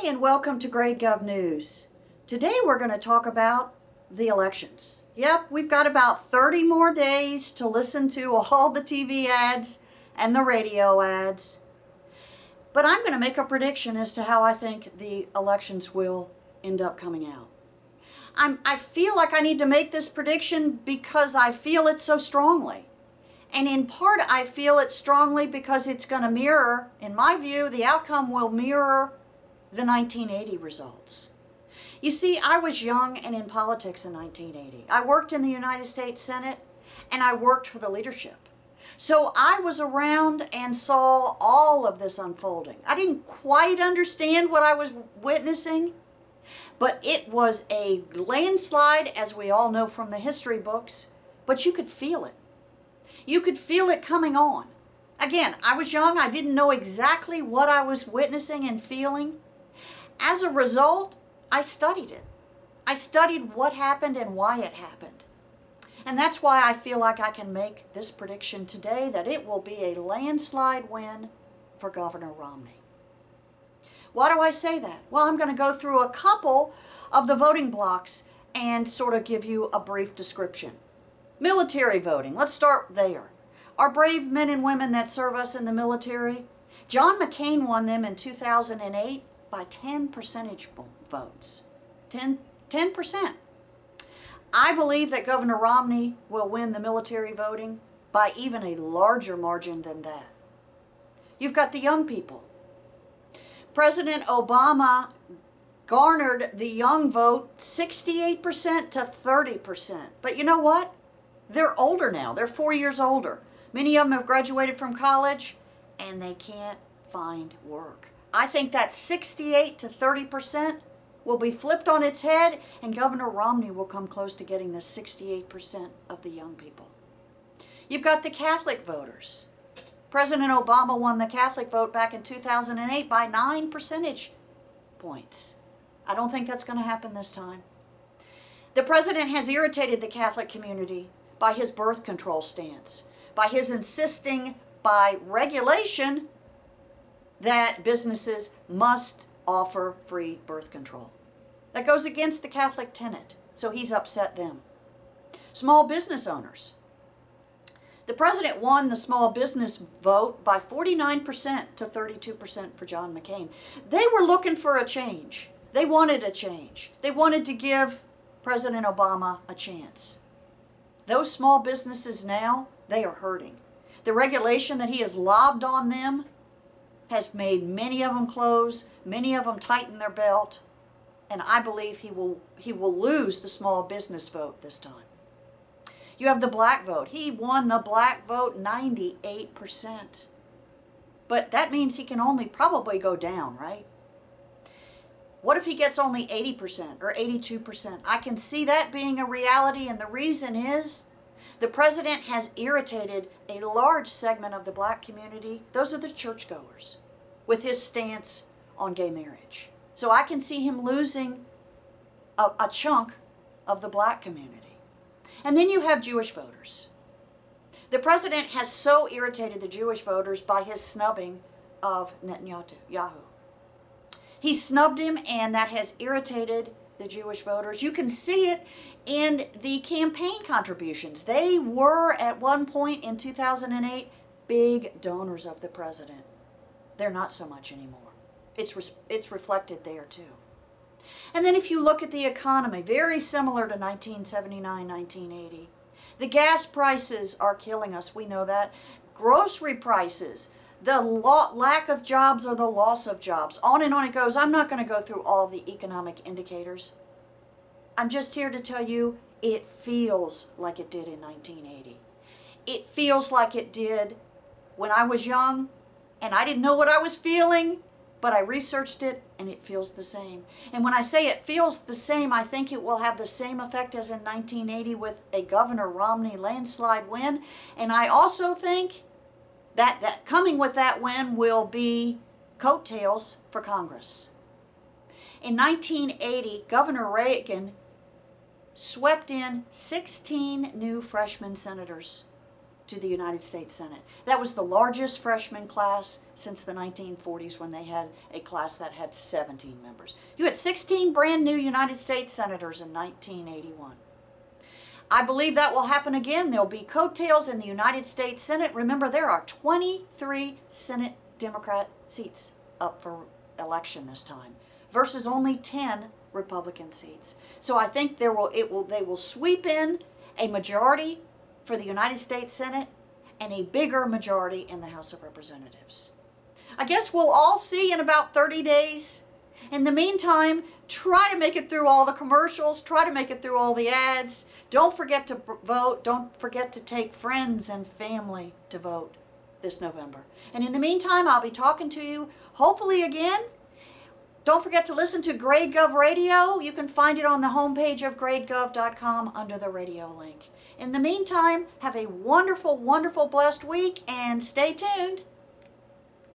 Hi, and welcome to Grade Gov News. Today we're going to talk about the elections. Yep, we've got about 30 more days to listen to all the TV ads and the radio ads. But I'm going to make a prediction as to how I think the elections will end up coming out. I feel like I need to make this prediction because I feel it so strongly. And in part, I feel it strongly because it's going to mirror, in my view, the outcome will mirror the 1980 results. You see, I was young and in politics in 1980. I worked in the United States Senate and I worked for the leadership. So I was around and saw all of this unfolding. I didn't quite understand what I was witnessing, but it was a landslide, as we all know from the history books, but you could feel it. You could feel it coming on. Again, I was young. I didn't know exactly what I was witnessing and feeling. As a result, I studied it. I studied what happened and why it happened. And that's why I feel like I can make this prediction today that it will be a landslide win for Governor Romney. Why do I say that? Well, I'm going to go through a couple of the voting blocks and sort of give you a brief description. Military voting, let's start there. Our brave men and women that serve us in the military, John McCain won them in 2008 by 10 percentage votes. 10%. I believe that Governor Romney will win the military voting by even a larger margin than that. You've got the young people. President Obama garnered the young vote 68% to 30%. But you know what? They're older now. They're 4 years older. Many of them have graduated from college and they can't find work. I think that 68 to 30% will be flipped on its head, and Governor Romney will come close to getting the 68% of the young people. You've got the Catholic voters. President Obama won the Catholic vote back in 2008 by 9 percentage points. I don't think that's going to happen this time. The president has irritated the Catholic community by his birth control stance, by his insisting by regulation that businesses must offer free birth control. That goes against the Catholic tenet, so he's upset them. Small business owners. The president won the small business vote by 49% to 32% for John McCain. They were looking for a change. They wanted a change. They wanted to give President Obama a chance. Those small businesses now, they are hurting. The regulation that he has lobbed on them has made many of them close, many of them tighten their belt, and I believe he will lose the small business vote this time. You have the black vote. He won the black vote 98%. But that means he can only probably go down, right? What if he gets only 80% or 82%? I can see that being a reality, and the reason is the president has irritated a large segment of the black community. Those are the churchgoers, with his stance on gay marriage. So I can see him losing a chunk of the black community. And then you have Jewish voters. The president has so irritated the Jewish voters by his snubbing of Netanyahu. He snubbed him, and that has irritated the Jewish voters. You can see it in the campaign contributions. They were, at one point in 2008, big donors of the president. They're not so much anymore. It's reflected there too. And then if you look at the economy, very similar to 1979, 1980. The gas prices are killing us. We know that. Grocery prices, the lack of jobs or the loss of jobs. On and on it goes. I'm not going to go through all the economic indicators. I'm just here to tell you it feels like it did in 1980. It feels like it did when I was young and I didn't know what I was feeling, but I researched it and it feels the same. And when I say it feels the same, I think it will have the same effect as in 1980 with a Governor Romney landslide win. And I also think that coming with that win will be coattails for Congress. In 1980, Governor Reagan swept in 16 new freshman senators. to the United States Senate. That was the largest freshman class since the 1940s, when they had a class that had 17 members. You had 16 brand new United States Senators in 1981. I believe that will happen again. There'll be coattails in the United States Senate. Remember, there are 23 Senate Democrat seats up for election this time, versus only 10 Republican seats. So I think they will sweep in a majority for the United States Senate and a bigger majority in the House of Representatives. I guess we'll all see in about 30 days. In the meantime, try to make it through all the commercials, try to make it through all the ads. Don't forget to vote. Don't forget to take friends and family to vote this November. And in the meantime, I'll be talking to you hopefully again. Don't forget to listen to GradeGov Radio. You can find it on the homepage of gradegov.com under the radio link. In the meantime, have a wonderful, wonderful, blessed week, and stay tuned.